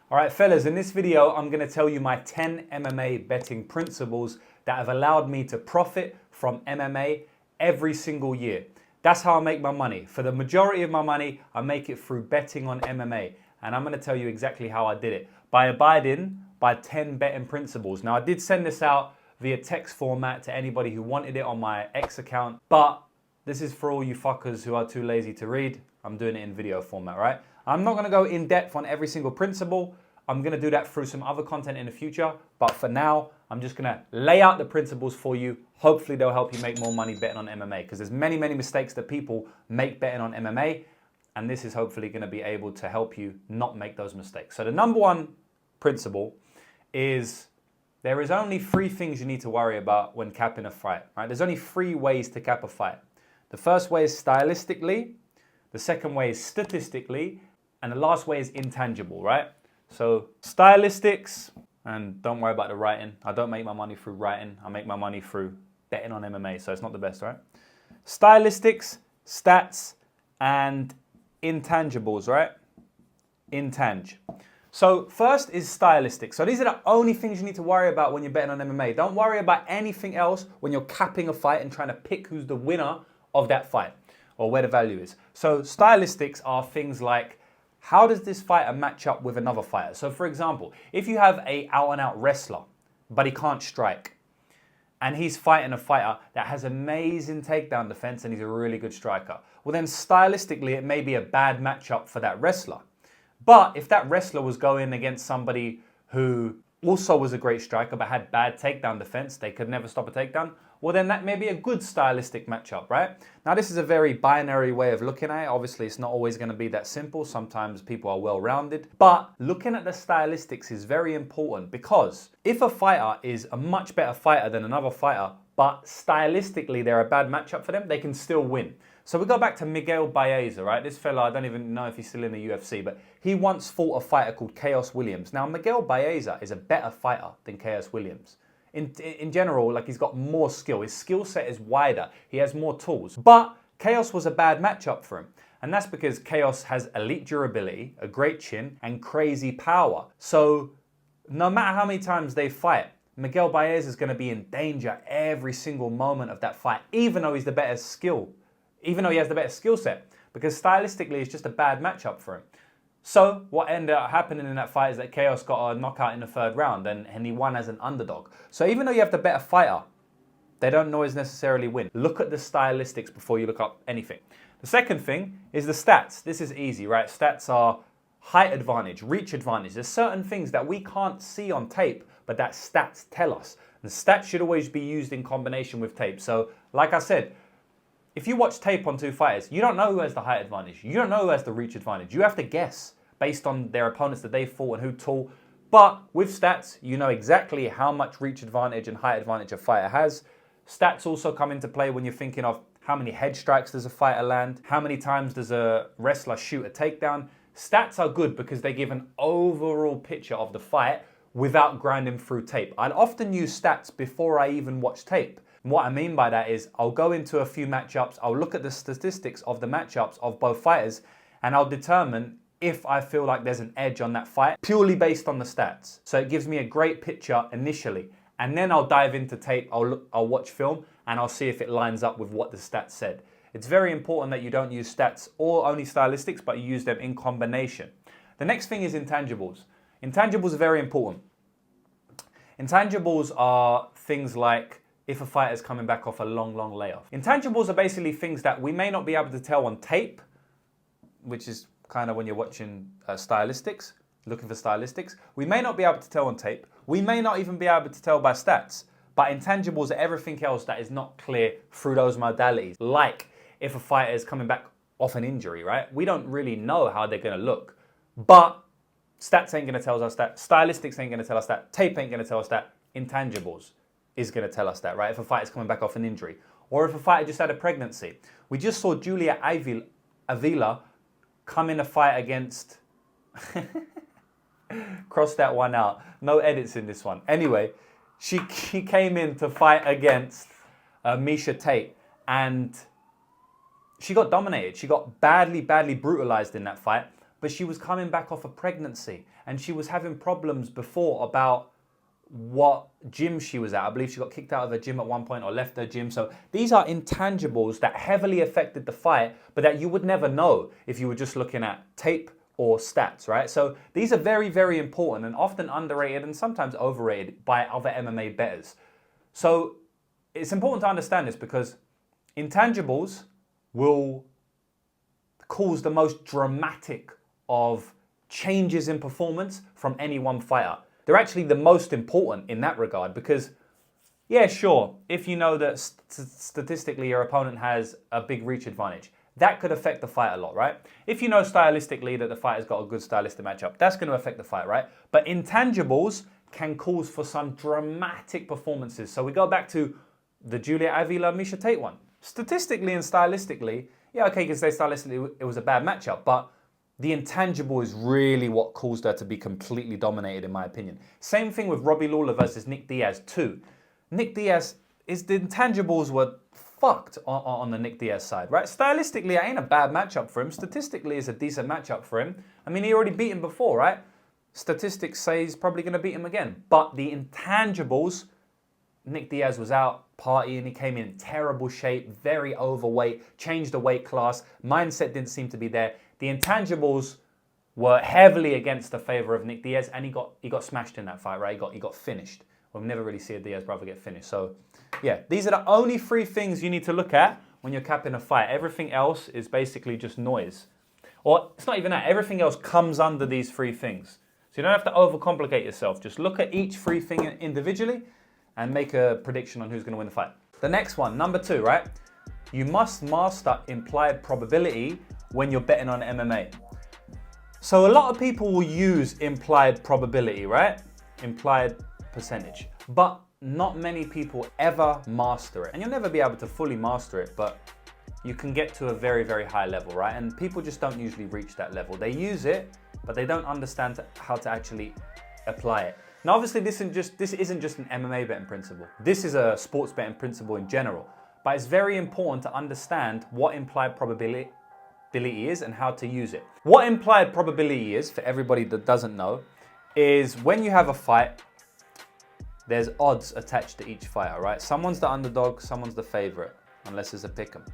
All right, fellas, in this video, I'm gonna tell you my 10 MMA betting principles that have allowed me to profit from MMA every single year. That's how I make my money. For the majority of my money, I make it through betting on MMA. And I'm gonna tell you exactly how I did it. By abiding by 10 betting principles. Now, I did send this out via text format to anybody who wanted it on my X account, but this is for all you fuckers who are too lazy to read. I'm doing it in video format, right? I'm not gonna go in depth on every single principle. I'm gonna do that through some other content in the future. But for now, I'm just gonna lay out the principles for you. Hopefully they'll help you make more money betting on MMA, because there's many mistakes that people make betting on MMA. And this is hopefully gonna be able to help you not make those mistakes. So the number one principle is there is only 3 things you need to worry about when capping a fight, right? There's only 3 ways to cap a fight. The first way is stylistically, the second way is statistically, and the last way is intangible, right? So stylistics, and don't worry about the writing. I don't make my money through writing. I make my money through betting on MMA, so it's not the best, right? Stylistics, stats, and intangibles, right? Intang. So first is stylistic. So these are the only things you need to worry about when you're betting on MMA. Don't worry about anything else when you're capping a fight and trying to pick who's the winner of that fight or where the value is. So stylistics are things like, how does this fighter match up with another fighter? So for example, if you have a out and out wrestler, but he can't strike, and he's fighting a fighter that has amazing takedown defense and he's a really good striker, well then stylistically it may be a bad matchup for that wrestler. But if that wrestler was going against somebody who also was a great striker but had bad takedown defense, they could never stop a takedown, well then that may be a good stylistic matchup, right? Now this is a very binary way of looking at it. Obviously it's not always going to be that simple. Sometimes people are well-rounded. But looking at the stylistics is very important, because if a fighter is a much better fighter than another fighter, but stylistically they're a bad matchup for them, they can still win. So we go back to Miguel Baeza, right? This fella, I don't even know if he's still in the UFC, but he once fought a fighter called Chaos Williams. Now, Miguel Baeza is a better fighter than Chaos Williams. In general, like, he's got more skill. His skill set is wider. He has more tools. But Chaos was a bad matchup for him. And that's because Chaos has elite durability, a great chin, and crazy power. So no matter how many times they fight, Miguel Baeza is going to be in danger every single moment of that fight, even though he's the better skill. Even though he has the better skill set, because stylistically it's just a bad matchup for him. So what ended up happening in that fight is that Chaos got a knockout in the 3rd round, and he won as an underdog. So even though you have the better fighter, they don't always necessarily win. Look at the stylistics before you look up anything. The second thing is the stats. This is easy, right? Stats are height advantage, reach advantage. There's certain things that we can't see on tape, but that stats tell us. And stats should always be used in combination with tape. So like I said, if you watch tape on 2 fighters, you don't know who has the height advantage. You don't know who has the reach advantage. You have to guess based on their opponents that they fought and who tall. But with stats, you know exactly how much reach advantage and height advantage a fighter has. Stats also come into play when you're thinking of how many head strikes does a fighter land, how many times does a wrestler shoot a takedown. Stats are good because they give an overall picture of the fight without grinding through tape. I'd often use stats before I even watch tape. What I mean by that is I'll go into a few matchups, I'll look at the statistics of the matchups of both fighters, and I'll determine if I feel like there's an edge on that fight purely based on the stats. So it gives me a great picture initially, and then I'll dive into tape, I'll watch film, and I'll see if it lines up with what the stats said. It's very important that you don't use stats or only stylistics, but you use them in combination. The next thing is intangibles. Intangibles are very important. Intangibles are things like if a fighter is coming back off a long layoff. Intangibles are basically things that we may not be able to tell on tape, which is kind of when you're watching stylistics, looking for stylistics. We may not be able to tell on tape. We may not even be able to tell by stats. But intangibles are everything else that is not clear through those modalities. Like if a fighter is coming back off an injury, right? We don't really know how they're going to look. But stats ain't going to tell us that. Stylistics ain't going to tell us that. Tape ain't going to tell us that. Intangibles is going to tell us that, right? If a fighter's coming back off an injury, or if a fighter just had a pregnancy. We just saw Julia Avila come in a fight against, cross that one out, no edits in this one. Anyway, she came in to fight against Miesha Tate, and she got dominated. She got badly brutalized in that fight, but she was coming back off a pregnancy. and she was having problems before about what gym she was at. I believe she got kicked out of her gym at one point or left her gym. So these are intangibles that heavily affected the fight, but that you would never know if you were just looking at tape or stats, right? So these are very, very important and often underrated and sometimes overrated by other MMA bettors. So it's important to understand this because intangibles will cause the most dramatic of changes in performance from any one fighter. They're actually the most important in that regard because, yeah, sure, if you know that statistically your opponent has a big reach advantage, that could affect the fight a lot, right? If you know stylistically that the fighter's got a good stylistic matchup, that's going to affect the fight, right? But intangibles can cause for some dramatic performances. So we go back to the Juliet Avila Miesha Tate one. Statistically and stylistically, yeah, okay, you can say stylistically it was a bad matchup, but the intangible is really what caused her to be completely dominated, in my opinion. Same thing with Robbie Lawler versus Nick Diaz too. Nick Diaz, the intangibles were fucked on the Nick Diaz side, right? Stylistically, it ain't a bad matchup for him. Statistically, it's a decent matchup for him. I mean, he already beat him before, right? Statistics say he's probably going to beat him again. But the intangibles, Nick Diaz was out partying, he came in terrible shape, very overweight, changed the weight class, mindset didn't seem to be there. The intangibles were heavily against the favor of Nick Diaz, and he got smashed in that fight, right? He got finished. We'll never really see a Diaz brother get finished. So, yeah, these are the only three things you need to look at when you're capping a fight. Everything else is basically just noise. Or it's not even that. Everything else comes under these three things. So you don't have to overcomplicate yourself. Just look at each three thing individually and make a prediction on who's going to win the fight. The next one, number 2, right? You must master implied probability when you're betting on MMA. So a lot of people will use implied probability, right? Implied percentage. But not many people ever master it. And you'll never be able to fully master it, but you can get to a very, very high level, right? And people just don't usually reach that level. They use it, but they don't understand how to actually apply it. Now, obviously, this isn't just an MMA betting principle. This is a sports betting principle in general. But it's very important to understand what implied probability is and how to use it. What implied probability is, for everybody that doesn't know, is when you have a fight, there's odds attached to each fighter, right? Someone's the underdog, someone's the favorite, unless it's a pick'em.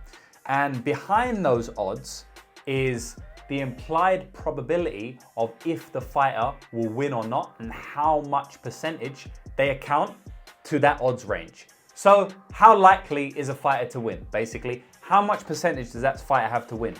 And behind those odds is the implied probability of if the fighter will win or not and how much percentage they account to that odds range. So how likely is a fighter to win? Basically, how much percentage does that fighter have to win?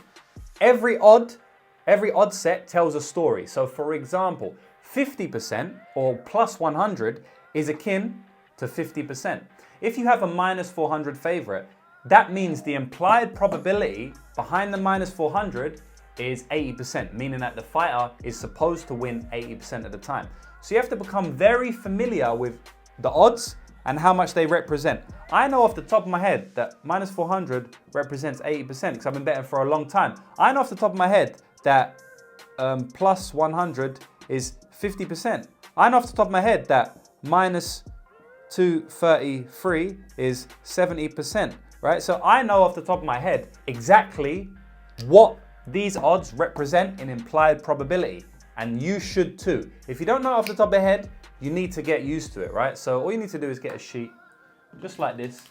Every odd set tells a story. So for example, 50% or plus 100 is akin to 50%. If you have a minus 400 favorite, that means the implied probability behind the minus 400 is 80%, meaning that the fighter is supposed to win 80% of the time. So you have to become very familiar with the odds and how much they represent. I know off the top of my head that minus 400 represents 80% because I've been betting for a long time. I know off the top of my head that plus 100 is 50%. I know off the top of my head that minus 233 is 70%, right? So I know off the top of my head exactly what these odds represent in implied probability, and you should too. If you don't know off the top of your head, you need to get used to it, right? So all you need to do is get a sheet, just like this.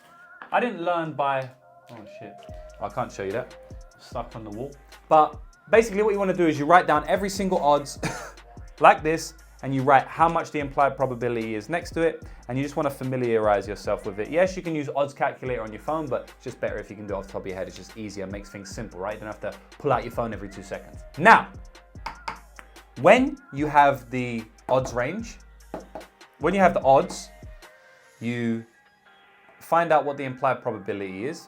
I didn't learn by, oh shit, I can't show you that, stuck on the wall. But basically what you want to do is you write down every single odds like this, and you write how much the implied probability is next to it, and you just want to familiarize yourself with it. Yes, you can use odds calculator on your phone, but it's just better if you can do it off the top of your head. It's just easier, makes things simple, right? You don't have to pull out your phone every 2 seconds. Now, when you have the odds range, when you have the odds, you find out what the implied probability is,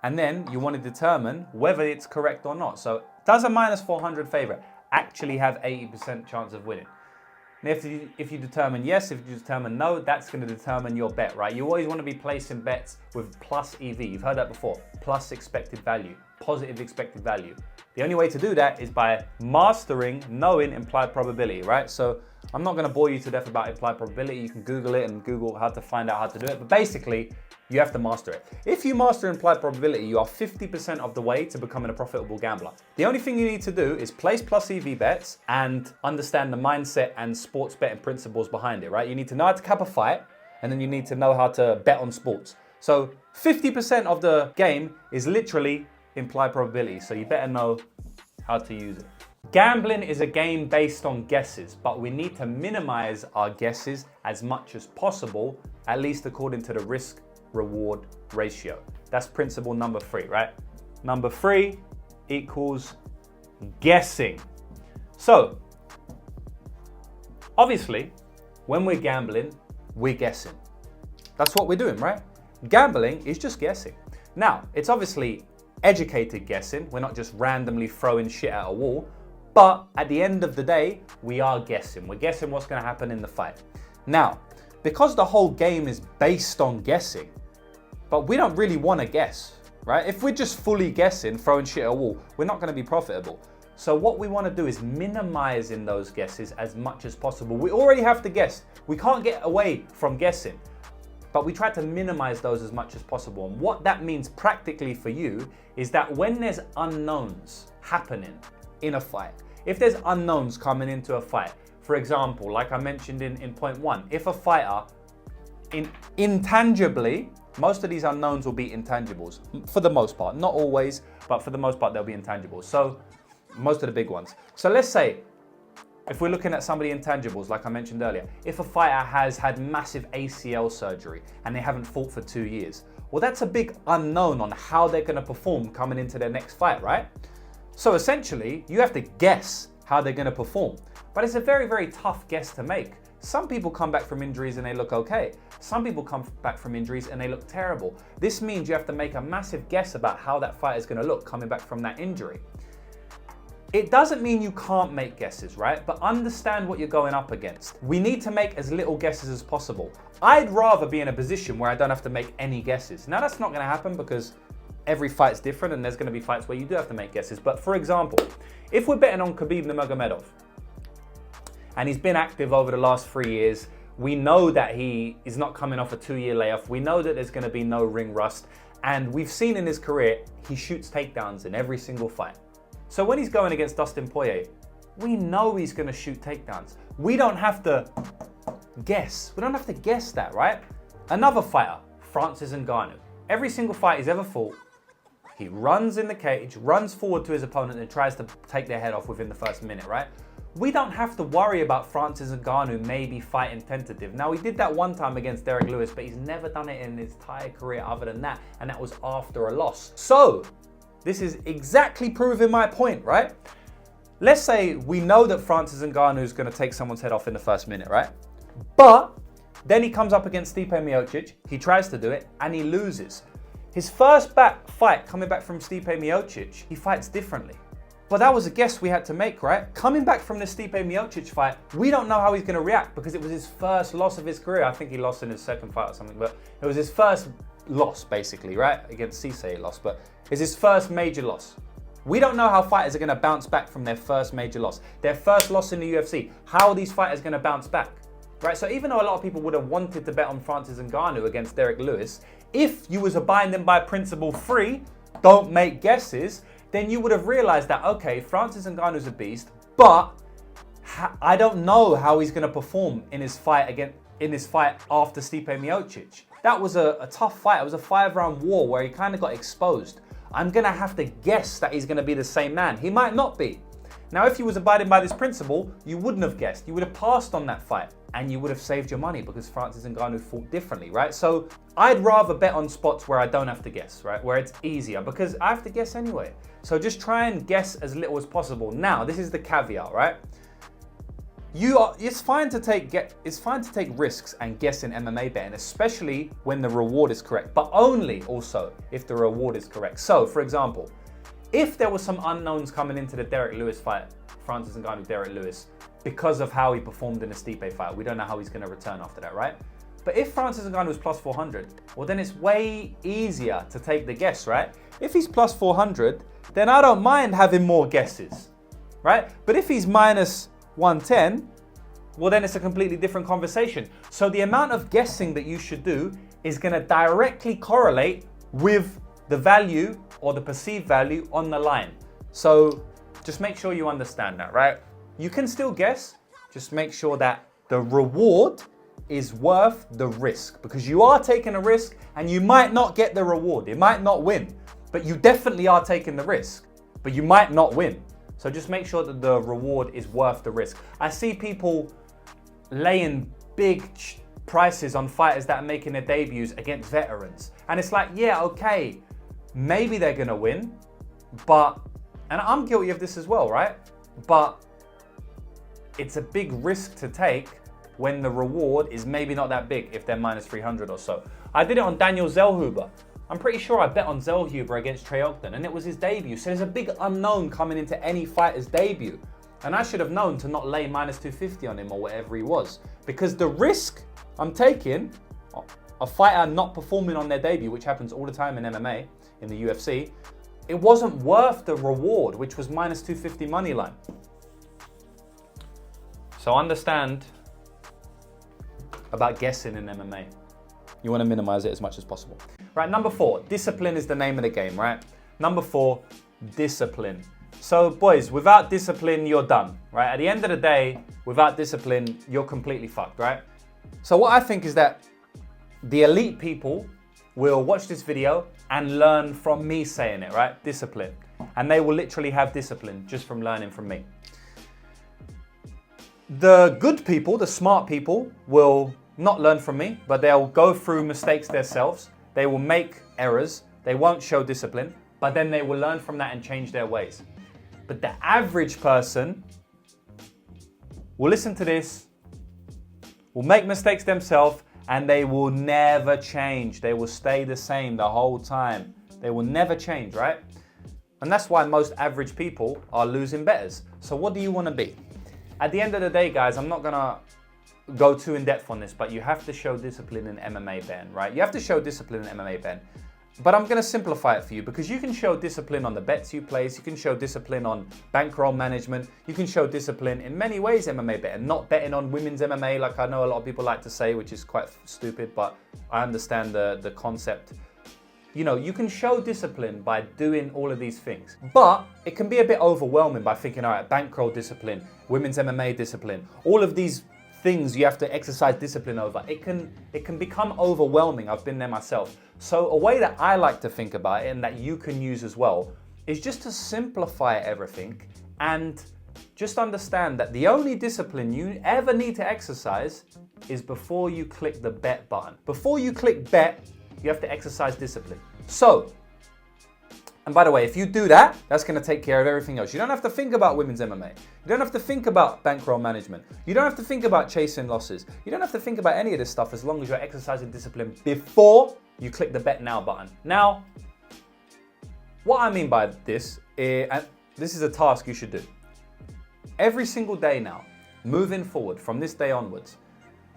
and then you want to determine whether it's correct or not. So does a minus 400 favorite actually have 80% chance of winning? And if you determine yes, if you determine no, that's going to determine your bet, right? You always want to be placing bets with plus EV. You've heard that before. Plus expected value, positive expected value. The only way to do that is by mastering knowing implied probability, right? So I'm not going to bore you to death about implied probability. You can Google it and Google how to find out how to do it. But basically, You have to master it. If you master implied probability, you are 50% of the way to becoming a profitable gambler. The only thing you need to do is place plus EV bets and understand the mindset and sports betting principles behind it, right? You need to know how to cap a fight, and then you need to know how to bet on sports. So 50% of the game is literally implied probability, so you better know how to use it. Gambling is a game based on guesses, but we need to minimize our guesses as much as possible, at least according to the risk-reward ratio. That's principle number 3, right? Number 3 equals guessing. So, obviously, when we're gambling, we're guessing. That's what we're doing, right? Gambling is just guessing. Now, it's obviously educated guessing. We're not just randomly throwing shit at a wall. But at the end of the day, we are guessing. We're guessing what's going to happen in the fight. Now, because the whole game is based on guessing, but we don't really want to guess, right? If we're just fully guessing, throwing shit at a wall, we're not going to be profitable. So what we want to do is minimizing those guesses as much as possible. We already have to guess. We can't get away from guessing, but we try to minimize those as much as possible. And what that means practically for you is that when there's unknowns happening in a fight, if there's unknowns coming into a fight, for example, like I mentioned in point 1, if a fighter intangibly, most of these unknowns will be intangibles for the most part, not always, but for the most part, they'll be intangibles. So most of the big ones. So let's say, if we're looking at some of the intangibles, like I mentioned earlier, if a fighter has had massive ACL surgery and they haven't fought for 2 years, well, that's a big unknown on how they're going to perform coming into their next fight, right? So essentially, you have to guess how they're going to perform. But it's a very, very tough guess to make. Some people come back from injuries and they look okay. Some people come back from injuries and they look terrible. This means you have to make a massive guess about how that fight is going to look coming back from that injury. It doesn't mean you can't make guesses, right? But understand what you're going up against. We need to make as little guesses as possible. I'd rather be in a position where I don't have to make any guesses. Now, that's not going to happen because every fight's different and there's going to be fights where you do have to make guesses. But for example, if we're betting on Khabib Nurmagomedov and he's been active over the last 3 years, we know that he is not coming off a 2-year layoff. We know that there's going to be no ring rust. And we've seen in his career, he shoots takedowns in every single fight. So when he's going against Dustin Poirier, we know he's going to shoot takedowns. We don't have to guess. We don't have to guess that, right? Another fighter, Francis Ngannou. Every single fight he's ever fought, he runs in the cage, runs forward to his opponent and tries to take their head off within the first minute, right? We don't have to worry about Francis Ngannou maybe fighting tentative. Now, he did that one time against Derek Lewis, but he's never done it in his entire career other than that, and that was after a loss. So, this is exactly proving my point, right? Let's say we know that Francis Ngannou is going to take someone's head off in the first minute, right? But then he comes up against Stipe Miocic, he tries to do it, and he loses. His first fight coming back from Stipe Miocic, he fights differently. But that was a guess we had to make, right? Coming back from the Stipe Miocic fight, we don't know how he's going to react because it was his first loss of his career. I think he lost in his second fight or something, but it was his first loss, basically, right? Against Cisse he lost, but it's his first major loss. We don't know how fighters are going to bounce back from their first major loss. Their first loss in the UFC. How are these fighters going to bounce back? Right, so even though a lot of people would have wanted to bet on Francis Ngannou against Derek Lewis, if you was abiding them by principle 3, don't make guesses, then you would have realized that, okay, Francis Ngannou's a beast, but I don't know how he's going to perform in his fight after Stipe Miocic. That was a tough fight. It was a 5-round war where he kind of got exposed. I'm going to have to guess that he's going to be the same man. He might not be. Now, if you was abiding by this principle, you wouldn't have guessed. You would have passed on that fight and you would have saved your money because Francis Ngannou fought differently, right? So I'd rather bet on spots where I don't have to guess, right? Where it's easier because I have to guess anyway. So just try and guess as little as possible. Now, this is the caveat, right? It's fine to take risks and guess in MMA betting, especially when the reward is correct, but only also if the reward is correct. So, for example, if there was some unknowns coming into the Derek Lewis fight, Francis Ngannou, Derek Lewis, because of how he performed in the Stipe fight, we don't know how he's going to return after that, right? But if Francis Ngannou was plus 400, well, then it's way easier to take the guess, right? If he's plus 400, then I don't mind having more guesses, right? But if he's minus 110, well then it's a completely different conversation. So the amount of guessing that you should do is going to directly correlate with the value or the perceived value on the line. So just make sure you understand that, right? You can still guess, just make sure that the reward is worth the risk, because you are taking a risk and you might not get the reward. It might not win, but you definitely are taking the risk, but you might not win. So just make sure that the reward is worth the risk. I see people laying big prices on fighters that are making their debuts against veterans. And it's like, yeah, okay, maybe they're gonna win, but, and I'm guilty of this as well, right? But it's a big risk to take when the reward is maybe not that big if they're minus 300 or so. I did it on Daniel Zellhuber. I'm pretty sure I bet on Zellhuber against Trey Ogden, and it was his debut. So there's a big unknown coming into any fighter's debut. And I should have known to not lay minus 250 on him or whatever he was, because the risk I'm taking, a fighter not performing on their debut, which happens all the time in MMA, in the UFC, it wasn't worth the reward, which was minus 250 money line. So understand about guessing in MMA. You want to minimize it as much as possible. Right, number 4, discipline is the name of the game, right? Number 4, discipline. So boys, without discipline, you're done, right? At the end of the day, without discipline, you're completely fucked, right? So what I think is that the elite people will watch this video and learn from me saying it, right? Discipline. And they will literally have discipline just from learning from me. The good people, the smart people, will not learn from me, but they'll go through mistakes themselves. They will make errors. They won't show discipline, but then they will learn from that and change their ways. But the average person will listen to this, will make mistakes themselves, and they will never change. They will stay the same the whole time. They will never change, right? And that's why most average people are losing bettors. So what do you want to be? At the end of the day, guys, I'm not gonna go too in depth on this, but you have to show discipline in MMA betting, right? You have to show discipline in MMA betting. But I'm gonna simplify it for you, because you can show discipline on the bets you place, you can show discipline on bankroll management, you can show discipline in many ways MMA betting, not betting on women's MMA like I know a lot of people like to say, which is quite stupid, but I understand the concept. You know, you can show discipline by doing all of these things, but it can be a bit overwhelming by thinking, all right, bankroll discipline, women's MMA discipline, all of these things you have to exercise discipline over. It can become overwhelming. I've been there myself. So a way that I like to think about it, and that you can use as well, is just to simplify everything and just understand that the only discipline you ever need to exercise is before you click the bet button. Before you click bet, you have to exercise discipline. So, and by the way, if you do that, that's going to take care of everything else. You don't have to think about women's MMA. You don't have to think about bankroll management. You don't have to think about chasing losses. You don't have to think about any of this stuff as long as you're exercising discipline before you click the bet now button. Now, what I mean by this, and this is a task you should do. Every single day now, moving forward from this day onwards,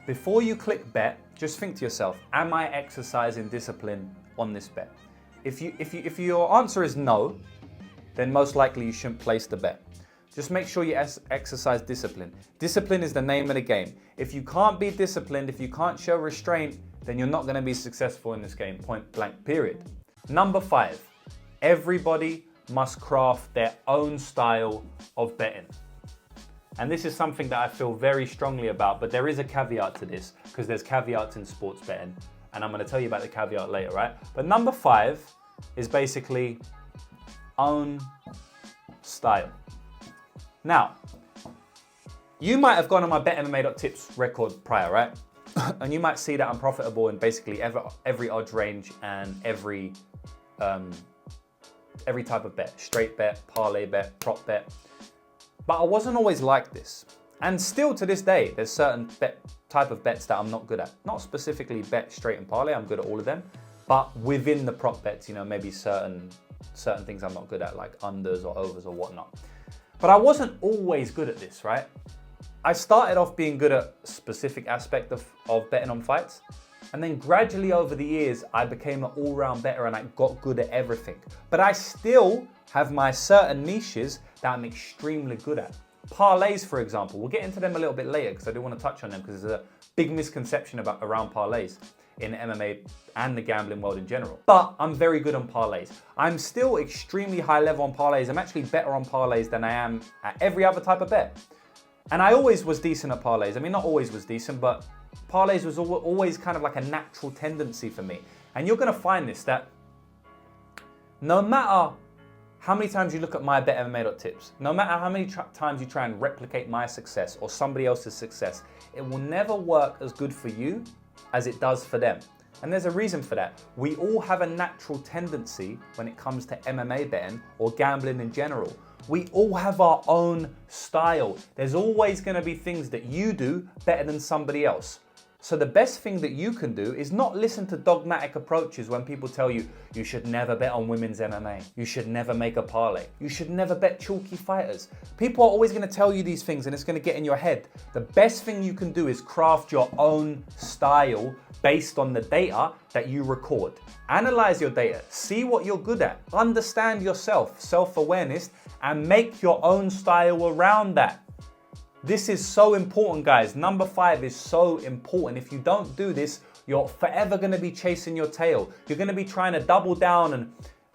before you click bet, just think to yourself, am I exercising discipline on this bet? If your answer is no, then most likely you shouldn't place the bet. Just make sure you exercise discipline. Discipline is the name of the game. If you can't be disciplined, if you can't show restraint, then you're not going to be successful in this game, point blank, period. Number 5, everybody must craft their own style of betting. And this is something that I feel very strongly about, but there is a caveat to this, because there's caveats in sports betting. And I'm going to tell you about the caveat later, right? But number 5 is basically own style. Now, you might have gone on my BetMMA.tips record prior, right? And you might see that I'm profitable in basically every odds range and every type of bet. Straight bet, parlay bet, prop bet. But I wasn't always like this. And still to this day, there's certain type of bets that I'm not good at. Not specifically bet, straight and parlay, I'm good at all of them. But within the prop bets, you know, maybe certain things I'm not good at, like unders or overs or whatnot. But I wasn't always good at this, right? I started off being good at a specific aspect of betting on fights. And then gradually over the years, I became an all-round bettor and I got good at everything. But I still have my certain niches that I'm extremely good at. Parlays, for example, we'll get into them a little bit later because I do want to touch on them because there's a big misconception around parlays in MMA and the gambling world in general. But I'm very good on parlays. I'm still extremely high level on parlays. I'm actually better on parlays than I am at every other type of bet. And I always was decent at parlays. I mean, not always was decent, but parlays was always kind of like a natural tendency for me. And you're going to find this, that no matter how many times you look at my betmma.tips, no matter how many times you try and replicate my success or somebody else's success, it will never work as good for you as it does for them. And there's a reason for that. We all have a natural tendency when it comes to MMA betting or gambling in general. We all have our own style. There's always going to be things that you do better than somebody else. So the best thing that you can do is not listen to dogmatic approaches when people tell you, you should never bet on women's MMA. You should never make a parlay. You should never bet chalky fighters. People are always going to tell you these things and it's going to get in your head. The best thing you can do is craft your own style based on the data that you record. Analyze your data, see what you're good at, understand yourself, self-awareness, and make your own style around that. This is so important, guys. Number 5 is so important. If you don't do this, you're forever going to be chasing your tail. You're going to be trying to double down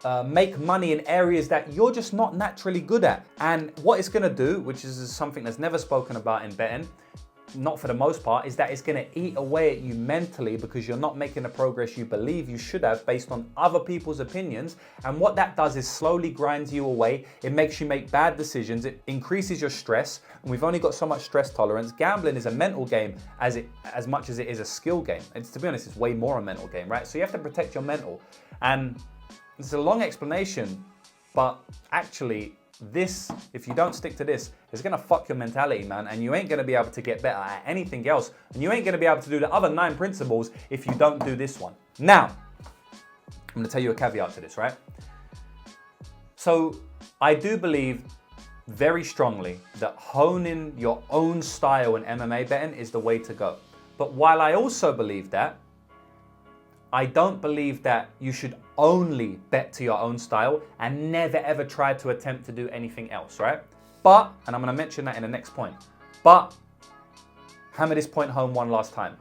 and make money in areas that you're just not naturally good at. And what it's going to do, which is something that's never spoken about in betting, not for the most part, is that it's going to eat away at you mentally because you're not making the progress you believe you should have based on other people's opinions. And what that does is slowly grinds you away. It makes you make bad decisions. It increases your stress. And we've only got so much stress tolerance. Gambling is a mental game as much as it is a skill game. And to be honest, it's way more a mental game, right? So you have to protect your mental. And it's a long explanation, but actually, this, if you don't stick to this, it's gonna fuck your mentality, man, and you ain't gonna be able to get better at anything else, and you ain't gonna be able to do the other 9 principles if you don't do this one. Now, I'm gonna tell you a caveat to this, right? So, I do believe very strongly that honing your own style in MMA betting is the way to go. But while I also believe that, I don't believe that you should only bet to your own style and never ever try to attempt to do anything else, right? But, and I'm going to mention that in the next point, but hammer this point home one last time.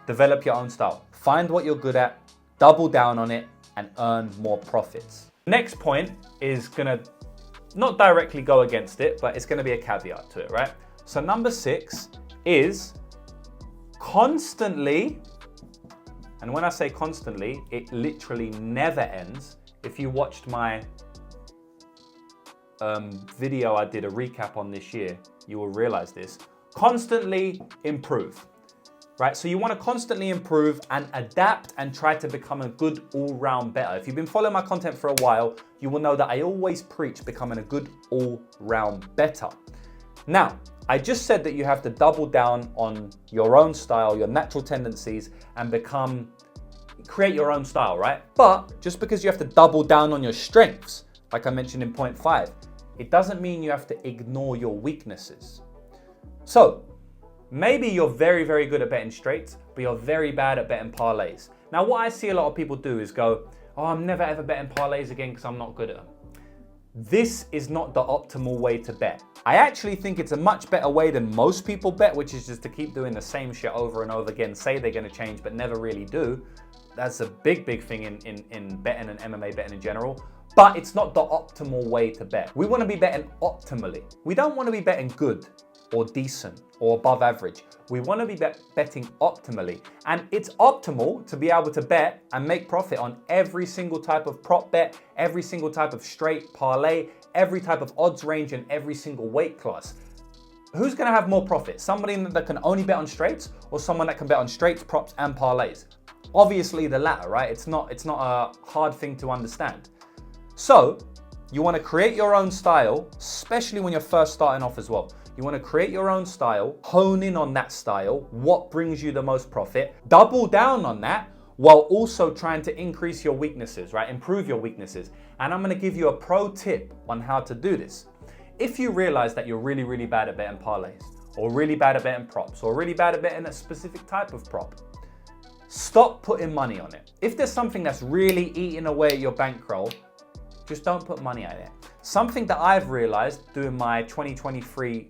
Develop your own style. Find what you're good at, double down on it, and earn more profits. Next point is going to not directly go against it, but it's going to be a caveat to it, right? So number 6 is constantly, and when I say constantly, it literally never ends. If you watched my video I did a recap on this year, you will realize this. Constantly improve, right? So you want to constantly improve and adapt and try to become a good all-round bettor. If you've been following my content for a while, you will know that I always preach becoming a good all-round bettor. Now, I just said that you have to double down on your own style, your natural tendencies, and create your own style, right? But just because you have to double down on your strengths, like I mentioned in point 5, it doesn't mean you have to ignore your weaknesses. So, maybe you're very, very good at betting straights, but you're very bad at betting parlays. Now, what I see a lot of people do is go, oh, I'm never ever betting parlays again because I'm not good at them. This is not the optimal way to bet. I actually think it's a much better way than most people bet, which is just to keep doing the same shit over and over again, say they're gonna change, but never really do. That's a big, big thing in betting and MMA betting in general, but it's not the optimal way to bet. We wanna be betting optimally. We don't wanna be betting good or decent or above average. We want to be betting optimally. And it's optimal to be able to bet and make profit on every single type of prop bet, every single type of straight parlay, every type of odds range, and every single weight class. Who's going to have more profit? Somebody that can only bet on straights, or someone that can bet on straights, props, and parlays? Obviously the latter, right? It's not a hard thing to understand. So you want to create your own style, especially when you're first starting off as well. You want to create your own style, hone in on that style, what brings you the most profit, double down on that while also trying to increase your weaknesses, right? Improve your weaknesses. And I'm going to give you a pro tip on how to do this. If you realize that you're really, really bad at betting parlays, or really bad at betting props, or really bad at betting a specific type of prop, stop putting money on it. If there's something that's really eating away at your bankroll, just don't put money on it. Something that I've realized doing my 2023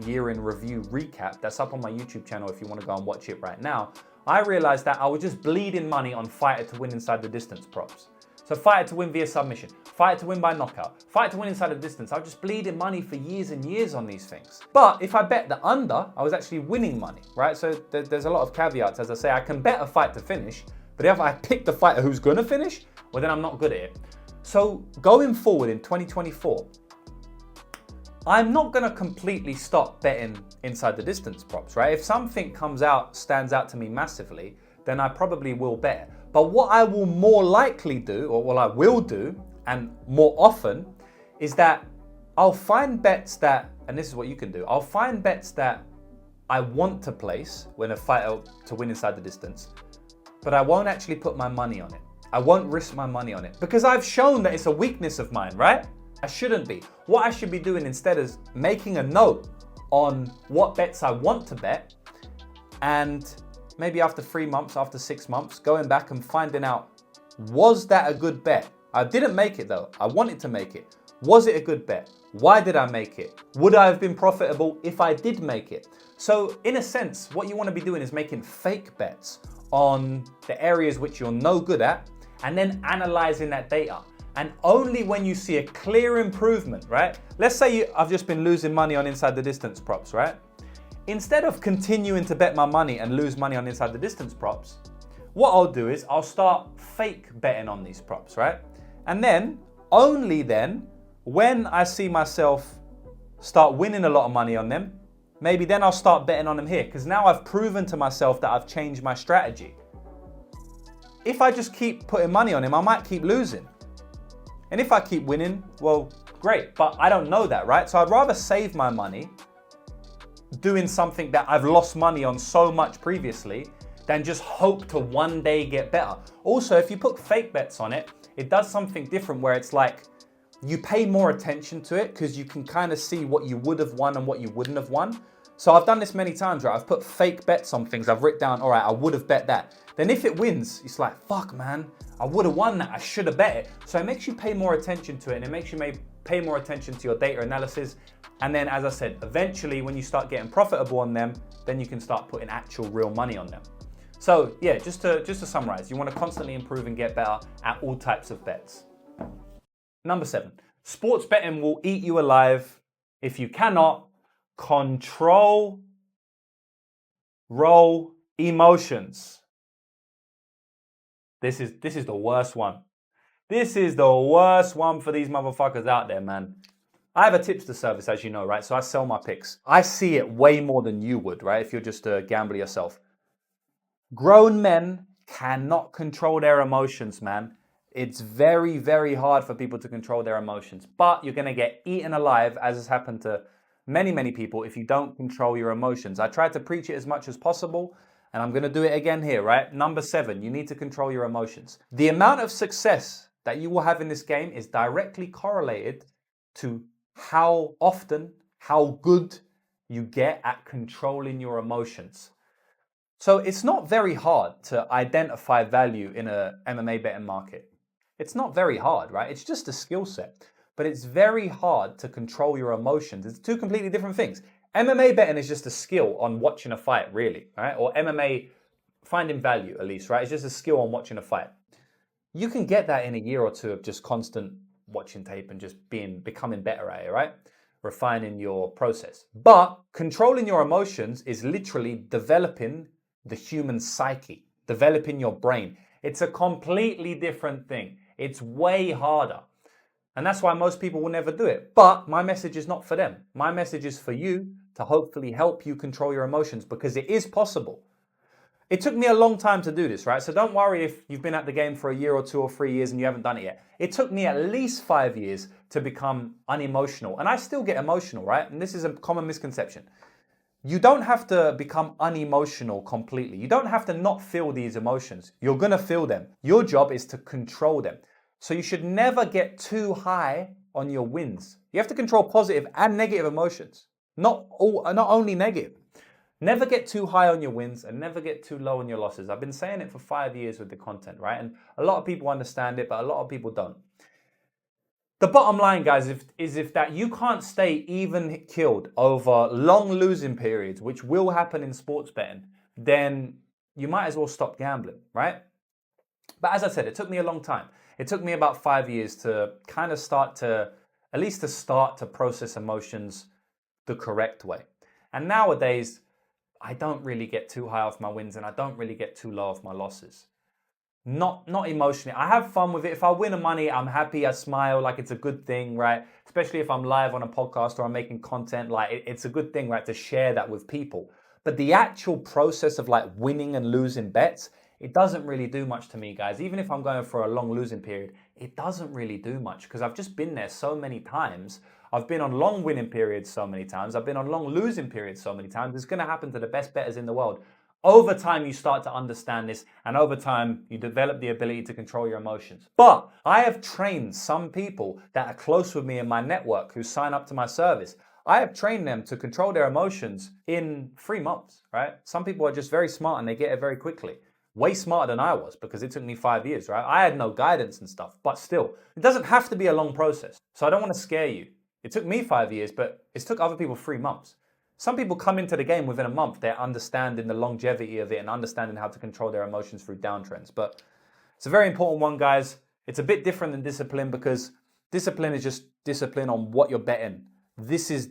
year in review recap, that's up on my YouTube channel if you want to go and watch it right now. I realized that I was just bleeding money on fighter to win inside the distance props. So fighter to win via submission, fighter to win by knockout, fighter to win inside the distance. I was just bleeding money for years and years on these things. But if I bet the under, I was actually winning money, right? So there's a lot of caveats. As I say, I can bet a fight to finish, but if I pick the fighter who's gonna finish, well then I'm not good at it. So going forward in 2024, I'm not gonna completely stop betting inside the distance props, right? If something stands out to me massively, then I probably will bet. But what I will more likely do, or what I will do, and more often, is that I'll find bets that, and this is what you can do, I'll find bets that I want to place when a fighter to win inside the distance, but I won't actually put my money on it. I won't risk my money on it because I've shown that it's a weakness of mine, right? I shouldn't be. What I should be doing instead is making a note on what bets I want to bet, and maybe after 3 months, after 6 months, going back and finding out, was that a good bet? I didn't make it though. I wanted to make it. Was it a good bet? Why did I make it? Would I have been profitable if I did make it? So in a sense, what you want to be doing is making fake bets on the areas which you're no good at, and then analyzing that data. And only when you see a clear improvement, right? Let's say I've just been losing money on inside the distance props, right? Instead of continuing to bet my money and lose money on inside the distance props, what I'll do is I'll start fake betting on these props, right? And then, only then, when I see myself start winning a lot of money on them, maybe then I'll start betting on them here, because now I've proven to myself that I've changed my strategy. If I just keep putting money on him, I might keep losing. And if I keep winning, well, great, but I don't know that, right? So I'd rather save my money doing something that I've lost money on so much previously than just hope to one day get better. Also, if you put fake bets on it, it does something different where it's like you pay more attention to it because you can kind of see what you would have won and what you wouldn't have won. So I've done this many times, right? I've put fake bets on things. I've written down, all right, I would have bet that. Then if it wins, it's like, fuck, man, I would have won that. I should have bet it. So it makes you pay more attention to it, and it makes you pay more attention to your data analysis. And then, as I said, eventually when you start getting profitable on them, then you can start putting actual real money on them. So yeah, just to summarize, you want to constantly improve and get better at all types of bets. Number 7, sports betting will eat you alive if you cannot control emotions. This is the worst one. This is the worst one for these motherfuckers out there, man. I have a tipster service, as you know, right? So I sell my picks. I see it way more than you would, right? If you're just a gambler yourself. Grown men cannot control their emotions, man. It's very, very hard for people to control their emotions. But you're going to get eaten alive, as has happened to many, many people, if you don't control your emotions. I try to preach it as much as possible, and I'm going to do it again here, right? Number 7, you need to control your emotions. The amount of success that you will have in this game is directly correlated to how often, how good you get at controlling your emotions. So it's not very hard to identify value in a MMA betting market. It's not very hard, right? It's just a skill set. But it's very hard to control your emotions. It's two completely different things. MMA betting is just a skill on watching a fight, really, right? Or MMA finding value, at least, right? It's just a skill on watching a fight. You can get that in a year or two of just constant watching tape and just becoming better at it, right? Refining your process. But controlling your emotions is literally developing the human psyche, developing your brain. It's a completely different thing. It's way harder. And that's why most people will never do it. But my message is not for them. My message is for you to hopefully help you control your emotions, because it is possible. It took me a long time to do this, right? So don't worry if you've been at the game for a year or 2 or 3 years and you haven't done it yet. It took me at least 5 years to become unemotional. And I still get emotional, right? And this is a common misconception. You don't have to become unemotional completely. You don't have to not feel these emotions. You're going to feel them. Your job is to control them. So you should never get too high on your wins. You have to control positive and negative emotions, not only negative. Never get too high on your wins and never get too low on your losses. I've been saying it for 5 years with the content, right? And a lot of people understand it, but a lot of people don't. The bottom line, guys, is if that you can't stay even killed over long losing periods, which will happen in sports betting, then you might as well stop gambling, right? But as I said, it took me a long time. It took me about 5 years to kind of start to process emotions the correct way. And nowadays, I don't really get too high off my wins and I don't really get too low off my losses. Not emotionally. I have fun with it. If I win the money, I'm happy. I smile like it's a good thing, right? Especially if I'm live on a podcast or I'm making content, like it's a good thing, right, to share that with people. But the actual process of like winning and losing bets, it doesn't really do much to me, guys. Even if I'm going for a long losing period, it doesn't really do much because I've just been there so many times. I've been on long winning periods so many times. I've been on long losing periods so many times. It's going to happen to the best bettors in the world. Over time, you start to understand this, and over time, you develop the ability to control your emotions. But I have trained some people that are close with me in my network who sign up to my service. I have trained them to control their emotions in 3 months, right? Some people are just very smart and they get it very quickly. Way smarter than I was because it took me 5 years, right? I had no guidance and stuff, but still, it doesn't have to be a long process. So I don't want to scare you. It took me 5 years, but it took other people 3 months. Some people come into the game within a month. They're understanding the longevity of it and understanding how to control their emotions through downtrends. But it's a very important one, guys. It's a bit different than discipline because discipline is just discipline on what you're betting. This is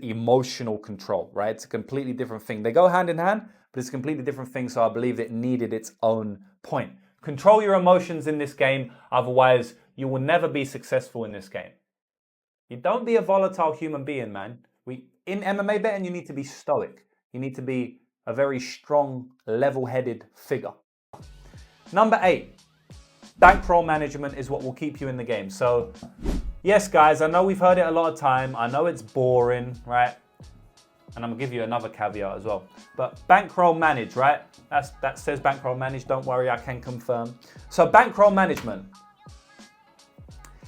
emotional control, right? It's a completely different thing. They go hand in hand, but it's a completely different thing. So I believe it needed its own point. Control your emotions in this game. Otherwise, you will never be successful in this game. You don't be a volatile human being, man. In MMA betting, you need to be stoic. You need to be a very strong, level-headed figure. Number 8, bankroll management is what will keep you in the game. So, yes, guys, I know we've heard it a lot of time. I know it's boring, right? And I'm gonna give you another caveat as well. But bankroll manage, right? That says bankroll manage. Don't worry, I can confirm. So bankroll management.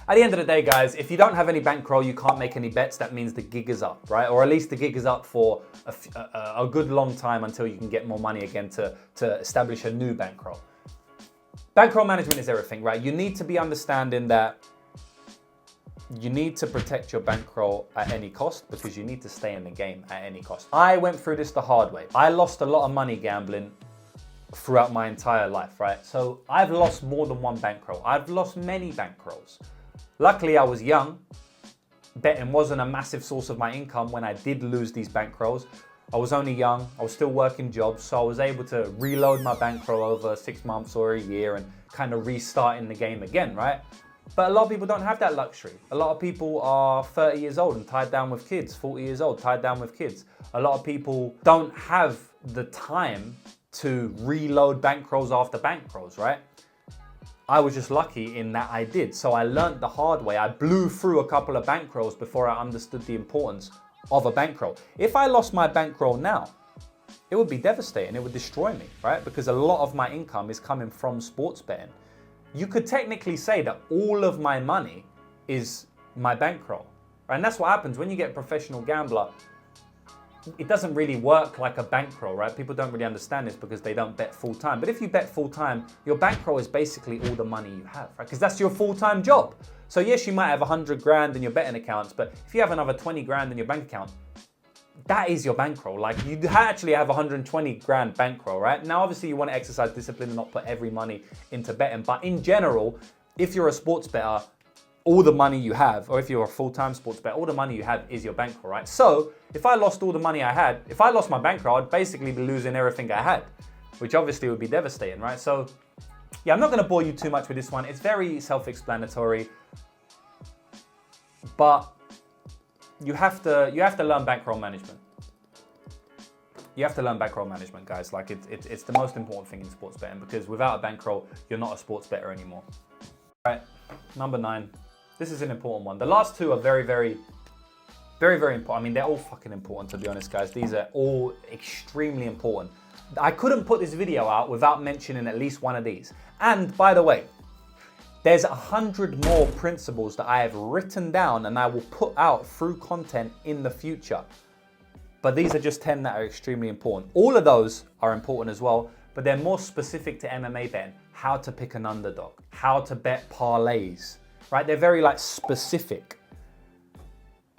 At the end of the day, guys, if you don't have any bankroll, you can't make any bets. That means the gig is up, right? Or at least the gig is up for a good long time until you can get more money again to establish a new bankroll. Bankroll management is everything, right? You need to be understanding that you need to protect your bankroll at any cost because you need to stay in the game at any cost. I went through this the hard way. I lost a lot of money gambling throughout my entire life, right? So I've lost more than one bankroll. I've lost many bankrolls. Luckily, I was young. Betting wasn't a massive source of my income when I did lose these bankrolls. I was only young. I was still working jobs, so I was able to reload my bankroll over 6 months or a year and kind of restart in the game again, right? But a lot of people don't have that luxury. A lot of people are 30 years old and tied down with kids, 40 years old, tied down with kids. A lot of people don't have the time to reload bankrolls after bankrolls, right? I was just lucky in that I did. So I learned the hard way. I blew through a couple of bankrolls before I understood the importance of a bankroll. If I lost my bankroll now, it would be devastating. It would destroy me, right? Because a lot of my income is coming from sports betting. You could technically say that all of my money is my bankroll, right? And that's what happens when you get a professional gambler. It doesn't really work like a bankroll, right? People don't really understand this because they don't bet full time. But if you bet full time, your bankroll is basically all the money you have, right? Because that's your full-time job. So yes, you might have 100 grand in your betting accounts, but if you have another 20 grand in your bank account, that is your bankroll. Like you actually have 120 grand bankroll, right? Now, obviously you want to exercise discipline and not put every money into betting. But in general, if you're a sports bettor, all the money you have, or if you're a full-time sports bettor, all the money you have is your bankroll, right? So if I lost all the money I had, if I lost my bankroll, I'd basically be losing everything I had, which obviously would be devastating, right? So yeah, I'm not gonna bore you too much with this one. It's very self-explanatory, but you have to learn bankroll management. You have to learn bankroll management, guys. Like it's the most important thing in sports betting because without a bankroll, you're not a sports bettor anymore. All right, number 9. This is an important one. The last two are very, very important. I mean, they're all fucking important, to be honest, guys. These are all extremely important. I couldn't put this video out without mentioning at least one of these. And by the way, there's 100 more principles that I have written down and I will put out through content in the future. But these are just 10 that are extremely important. All of those are important as well, but they're more specific to MMA betting. How to pick an underdog, how to bet parlays, right? They're very like specific.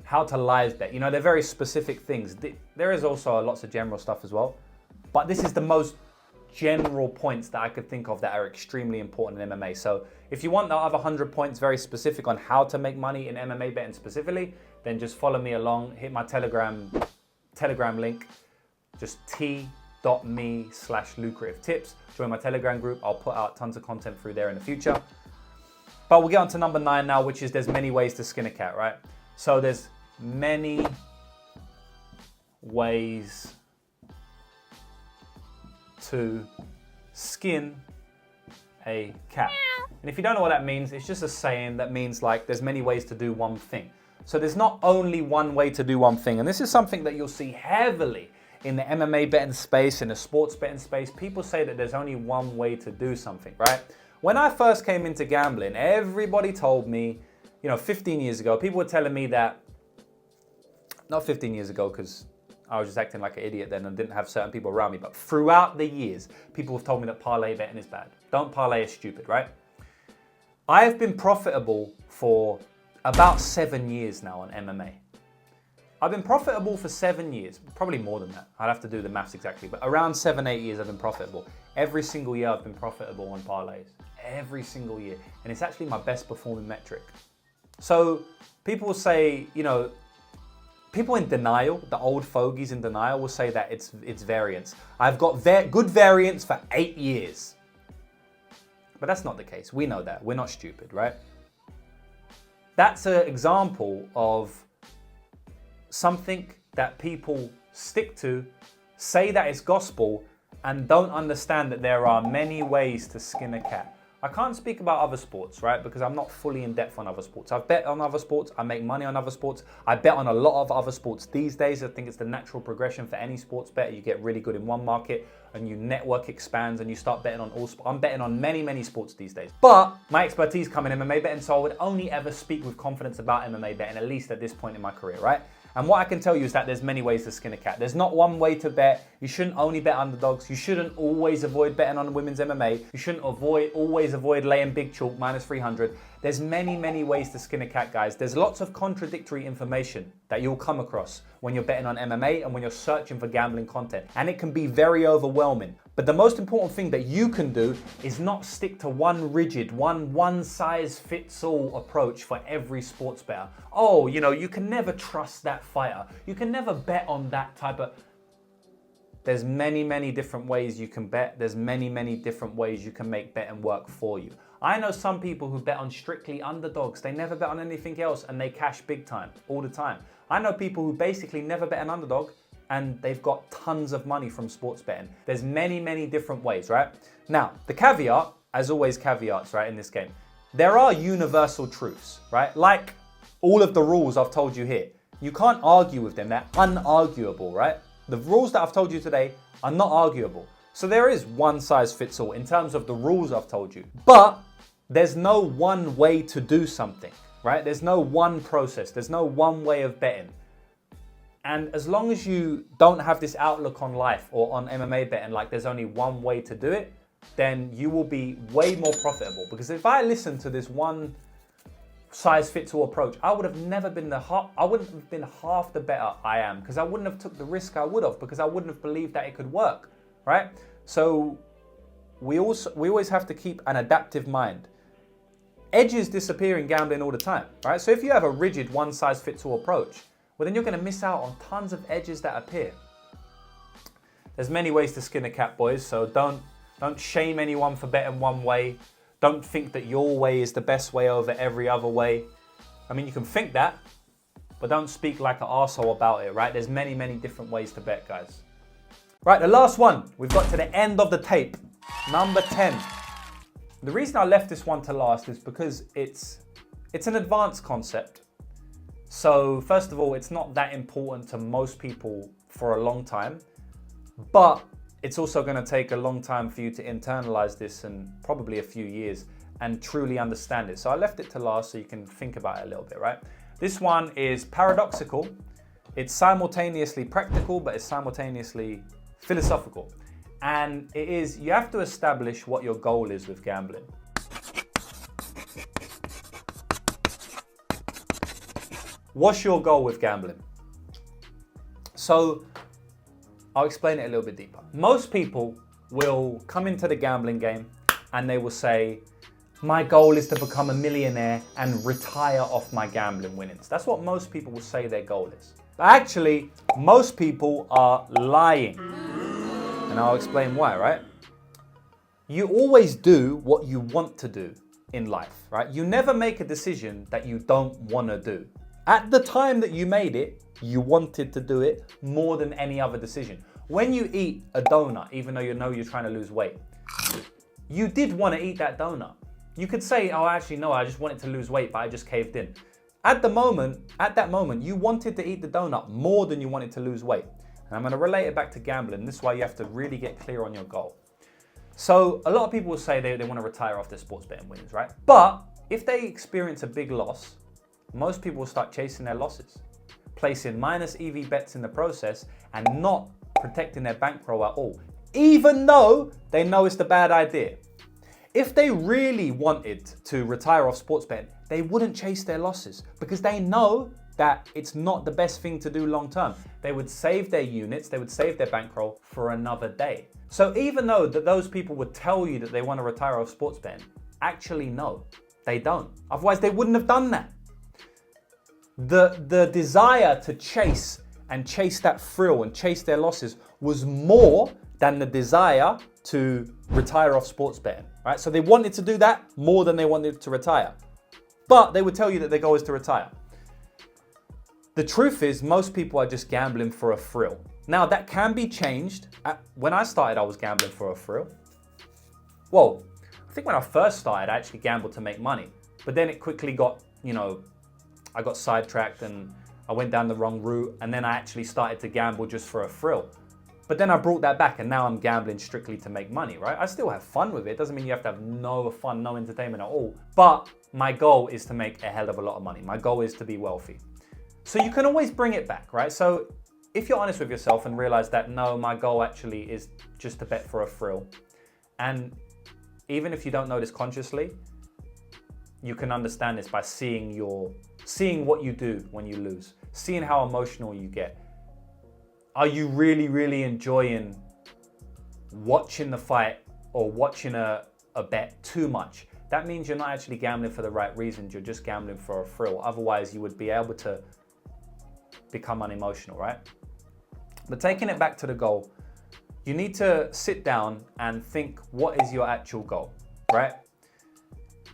How to live bet, you know, they're very specific things. There is also lots of general stuff as well, but this is the most general points that I could think of that are extremely important in MMA. So if you want the other 100 points very specific on how to make money in MMA betting specifically, then just follow me along, hit my Telegram link, just t.me/lucrative tips. Join my Telegram group. I'll put out tons of content through there in the future. But we'll get on to number 9 now, which is there's many ways to skin a cat, right? So there's many ways to skin a cat. And if you don't know what that means, it's just a saying that means like there's many ways to do one thing. So there's not only one way to do one thing. And this is something that you'll see heavily in the MMA betting space, in the sports betting space. People say that there's only one way to do something, right? When I first came into gambling, everybody told me, you know, 15 years ago, people were telling me that, not 15 years ago, because I was just acting like an idiot then and didn't have certain people around me. But throughout the years, people have told me that parlay betting is bad. Don't parlay, is stupid, right? I have been profitable for about 7 years now on MMA. I've been profitable for 7 years, probably more than that. I'd have to do the maths exactly, but around 7-8 years I've been profitable. Every single year I've been profitable on parlays. Every single year. And it's actually my best performing metric. So people will say, you know, people in denial, the old fogies in denial will say that it's variance. I've got good variance for 8 years. But that's not the case. We know that. We're not stupid, right? That's an example of something that people stick to, say that it's gospel, and don't understand that there are many ways to skin a cat. I can't speak about other sports, right? Because I'm not fully in depth on other sports. I've bet on other sports. I make money on other sports. I bet on a lot of other sports these days. I think it's the natural progression for any sports bet. You get really good in one market and your network expands and you start betting on all sports. I'm betting on many, many sports these days. But my expertise come in MMA betting, so I would only ever speak with confidence about MMA betting, at least at this point in my career, right? And what I can tell you is that there's many ways to skin a cat. There's not one way to bet. You shouldn't only bet underdogs. You shouldn't always avoid betting on women's MMA. You shouldn't always avoid laying big chalk, -300. There's many, many ways to skin a cat, guys. There's lots of contradictory information that you'll come across when you're betting on MMA and when you're searching for gambling content. And it can be very overwhelming. But the most important thing that you can do is not stick to one rigid, one-size-fits-all approach for every sports bettor. Oh, you know, you can never trust that fighter. You can never bet on that type of... There's many, many different ways you can bet. There's many, many different ways you can make betting work for you. I know some people who bet on strictly underdogs. They never bet on anything else and they cash big time all the time. I know people who basically never bet an underdog and they've got tons of money from sports betting. There's many, many different ways, right? Now, the caveat, as always caveats, right, in this game, there are universal truths, right? Like all of the rules I've told you here. You can't argue with them, they're unarguable, right? The rules that I've told you today are not arguable. So there is one size fits all in terms of the rules I've told you. But there's no one way to do something, right? There's no one process, there's no one way of betting. And as long as you don't have this outlook on life or on MMA betting, like there's only one way to do it, then you will be way more profitable. Because if I listened to this one size fits all approach, I would have never been I wouldn't have been half the better I am, because I wouldn't have took the risk I would have, because I wouldn't have believed that it could work, right? So we always have to keep an adaptive mind. Edges disappear in gambling all the time, right? So if you have a rigid one size fits all approach, well, then you're going to miss out on tons of edges that appear. There's many ways to skin a cat, boys, so don't shame anyone for betting one way. Don't think that your way is the best way over every other way. I mean, you can think that, but don't speak like an arsehole about it, right? There's many, many different ways to bet, guys. Right, the last one. We've got to the end of the tape. Number 10. The reason I left this one to last is because it's an advanced concept. So first of all, it's not that important to most people for a long time, but it's also going to take a long time for you to internalize this, and probably a few years, and truly understand it. So I left it to last so you can think about it a little bit, right? This one is paradoxical. It's simultaneously practical, but it's simultaneously philosophical. And it is, you have to establish what your goal is with gambling. What's your goal with gambling? So I'll explain it a little bit deeper. Most people will come into the gambling game and they will say, my goal is to become a millionaire and retire off my gambling winnings. That's what most people will say their goal is. But actually, most people are lying. And I'll explain why, right? You always do what you want to do in life, right? You never make a decision that you don't want to do. At the time that you made it, you wanted to do it more than any other decision. When you eat a donut, even though you know you're trying to lose weight, you did want to eat that donut. You could say, oh, actually, no, I just wanted to lose weight, but I just caved in. At that moment, you wanted to eat the donut more than you wanted to lose weight. And I'm going to relate it back to gambling. This is why you have to really get clear on your goal. So a lot of people will say they want to retire off their sports betting winnings, right? But if they experience a big loss, most people will start chasing their losses, placing minus EV bets in the process and not protecting their bankroll at all, even though they know it's the bad idea. If they really wanted to retire off sports betting, they wouldn't chase their losses because they know that it's not the best thing to do long term. They would save their units, they would save their bankroll for another day. So even though that those people would tell you that they want to retire off sports betting, actually no, they don't. Otherwise they wouldn't have done that. The desire to chase that thrill and chase their losses was more than the desire to retire off sports betting, right? So they wanted to do that more than they wanted to retire. But they would tell you that their goal is to retire. The truth is, most people are just gambling for a thrill. Now, that can be changed. When I started, I was gambling for a thrill. Well, I think when I first started, I actually gambled to make money. But then it quickly got, I got sidetracked and I went down the wrong route. And then I actually started to gamble just for a thrill. But then I brought that back and now I'm gambling strictly to make money, right? I still have fun with it. Doesn't mean you have to have no fun, no entertainment at all. But my goal is to make a hell of a lot of money. My goal is to be wealthy. So you can always bring it back, right? So if you're honest with yourself and realize that, no, my goal actually is just to bet for a thrill. And even if you don't know this consciously, you can understand this by seeing what you do when you lose, seeing how emotional you get. Are you really, really enjoying watching the fight or watching a bet too much? That means you're not actually gambling for the right reasons. You're just gambling for a thrill. Otherwise, you would be able to become unemotional, right? But taking it back to the goal, you need to sit down and think, what is your actual goal, right?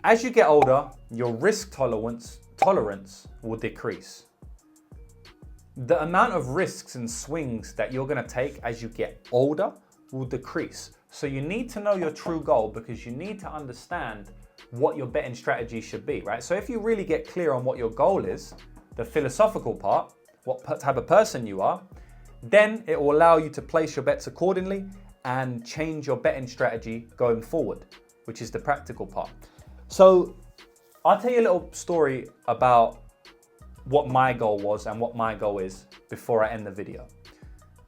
As you get older, your risk tolerance will decrease. The amount of risks and swings that you're going to take as you get older will decrease. So you need to know your true goal because you need to understand what your betting strategy should be, right? So if you really get clear on what your goal is, the philosophical part, what type of person you are, then it will allow you to place your bets accordingly and change your betting strategy going forward, which is the practical part. So I'll tell you a little story about what my goal was and what my goal is before I end the video.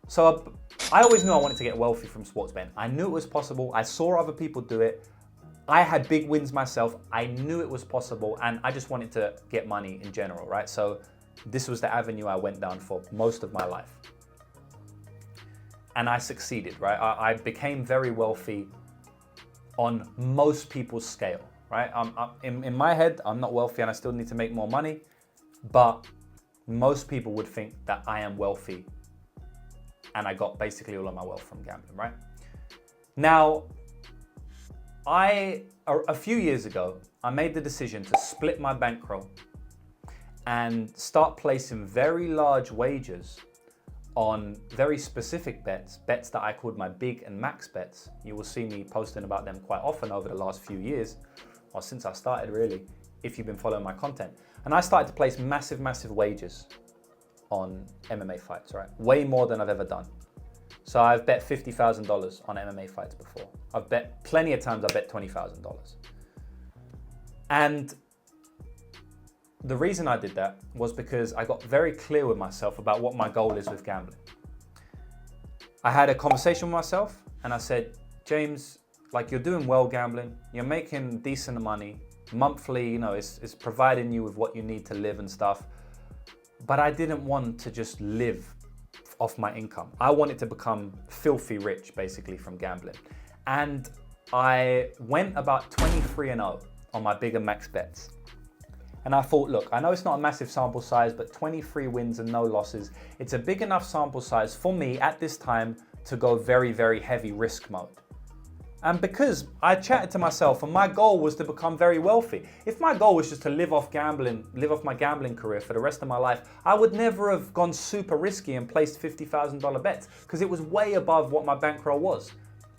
So I always knew I wanted to get wealthy from sports betting. I knew it was possible. I saw other people do it. I had big wins myself. I knew it was possible and I just wanted to get money in general, right? So this was the avenue I went down for most of my life. And I succeeded, right? I became very wealthy on most people's scale, right? In my head, I'm not wealthy and I still need to make more money. But most people would think that I am wealthy and I got basically all of my wealth from gambling, right? Now, a few years ago, I made the decision to split my bankroll and start placing very large wagers on very specific bets that I called my big and max bets. You will see me posting about them quite often over the last few years, or since I started really, if you've been following my content. And I started to place massive, massive wagers on MMA fights, right? Way more than I've ever done. So I've bet $50,000 on MMA fights before. I've bet plenty of times, I bet $20,000. And the reason I did that was because I got very clear with myself about what my goal is with gambling. I had a conversation with myself and I said, James, like you're doing well gambling, you're making decent money, monthly, it's providing you with what you need to live and stuff. But I didn't want to just live off my income. I wanted to become filthy rich, basically, from gambling. And I went about 23-0 on my bigger max bets. And I thought, look, I know it's not a massive sample size, but 23 wins and no losses. It's a big enough sample size for me at this time to go very, very heavy risk mode. And because I chatted to myself and my goal was to become very wealthy. If my goal was just to live off gambling, live off my gambling career for the rest of my life, I would never have gone super risky and placed $50,000 bets because it was way above what my bankroll was.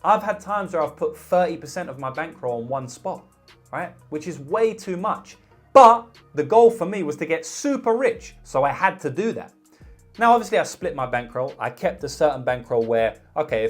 I've had times where I've put 30% of my bankroll on one spot, right? Which is way too much. But the goal for me was to get super rich, so I had to do that. Now, obviously, I split my bankroll. I kept a certain bankroll where, okay,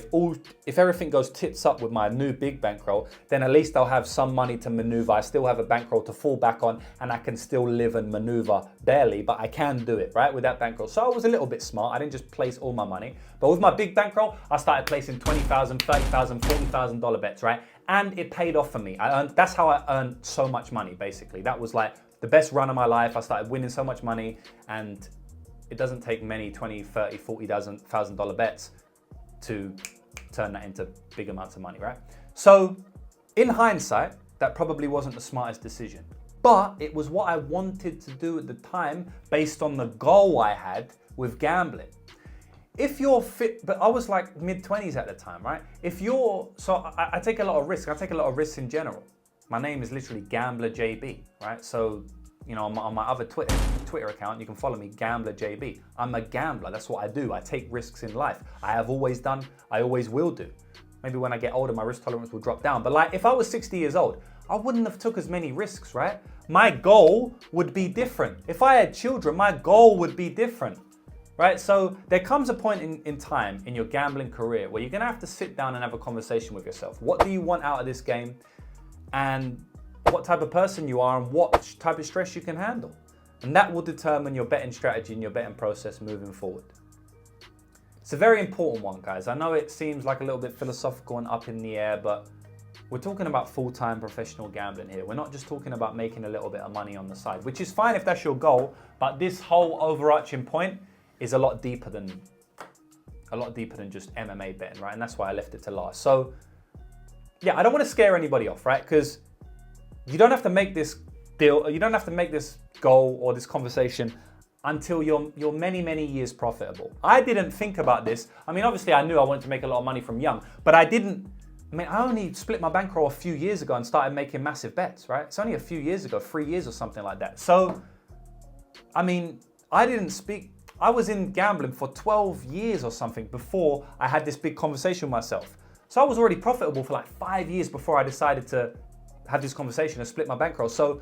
if everything goes tits up with my new big bankroll, then at least I'll have some money to maneuver. I still have a bankroll to fall back on, and I can still live and maneuver barely, but I can do it, right, with that bankroll. So I was a little bit smart. I didn't just place all my money. But with my big bankroll, I started placing $20,000, $30,000, $40,000 bets, right? And it paid off for me. That's how I earned so much money, basically. That was like the best run of my life. I started winning so much money, and it doesn't take many $20,000, $30,000, $40,000 bets to turn that into big amounts of money, right? So in hindsight, that probably wasn't the smartest decision, but it was what I wanted to do at the time based on the goal I had with gambling. If you're fit, but I was like mid-20s at the time, right? I take a lot of risks. I take a lot of risks in general. My name is literally Gambler JB, right? So, you know, on my other Twitter account, you can follow me, Gambler JB. I'm a gambler. That's what I do. I take risks in life. I have always done. I always will do. Maybe when I get older, my risk tolerance will drop down. But like, if I was 60 years old, I wouldn't have took as many risks, right? My goal would be different. If I had children, my goal would be different, right? So there comes a point in time in your gambling career where you're gonna have to sit down and have a conversation with yourself. What do you want out of this game? And what type of person you are and what type of stress you can handle. And that will determine your betting strategy and your betting process moving forward. It's a very important one, guys. I know it seems like a little bit philosophical and up in the air, but we're talking about full-time professional gambling here. We're not just talking about making a little bit of money on the side, which is fine if that's your goal, but this whole overarching point is a lot deeper than just MMA betting, right? And that's why I left it to last. So yeah, I don't want to scare anybody off, right? Because you don't have to make this deal, you don't have to make this goal or this conversation until you're many, many years profitable. I didn't think about this. I mean, obviously I knew I wanted to make a lot of money from young, but I only split my bankroll a few years ago and started making massive bets, right? It's only a few years ago, 3 years or something like that. So, I mean, I was in gambling for 12 years or something before I had this big conversation with myself. So I was already profitable for like 5 years before I decided to have this conversation and split my bankroll. So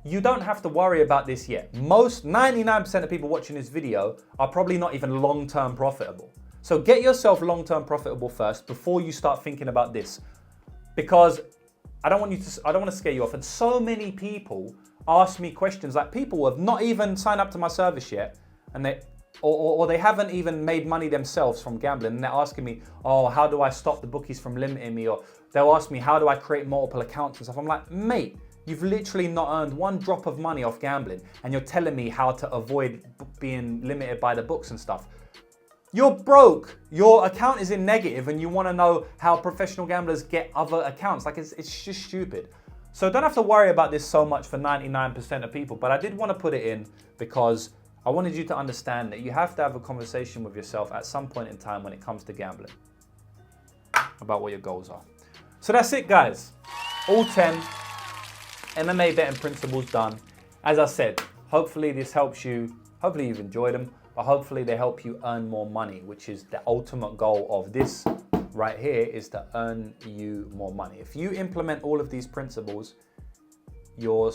you don't have to worry about this yet. 99% of people watching this video are probably not even long-term profitable. So get yourself long-term profitable first before you start thinking about this. Because I don't want to scare you off. And so many people ask me questions, like people who have not even signed up to my service yet, and they haven't even made money themselves from gambling, and they're asking me, oh, how do I stop the bookies from limiting me? Or they'll ask me, how do I create multiple accounts and stuff? I'm like, mate, you've literally not earned one drop of money off gambling, and you're telling me how to avoid being limited by the books and stuff. You're broke. Your account is in negative, and you want to know how professional gamblers get other accounts. Like, it's just stupid. So don't have to worry about this so much for 99% of people, but I did want to put it in because I wanted you to understand that you have to have a conversation with yourself at some point in time when it comes to gambling about what your goals are. So that's it, guys. All 10 MMA betting principles done. As I said, hopefully this helps you. Hopefully you've enjoyed them, but hopefully they help you earn more money, which is the ultimate goal of this right here, is to earn you more money. If you implement all of these principles, your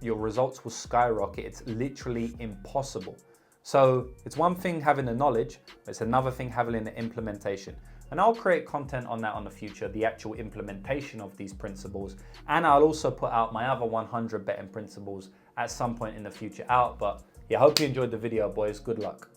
results will skyrocket. It's literally impossible. So it's one thing having the knowledge, but it's another thing having the implementation. And I'll create content on that on the future, the actual implementation of these principles. And I'll also put out my other 100 betting principles at some point in the future out. But yeah, I hope you enjoyed the video, boys. Good luck.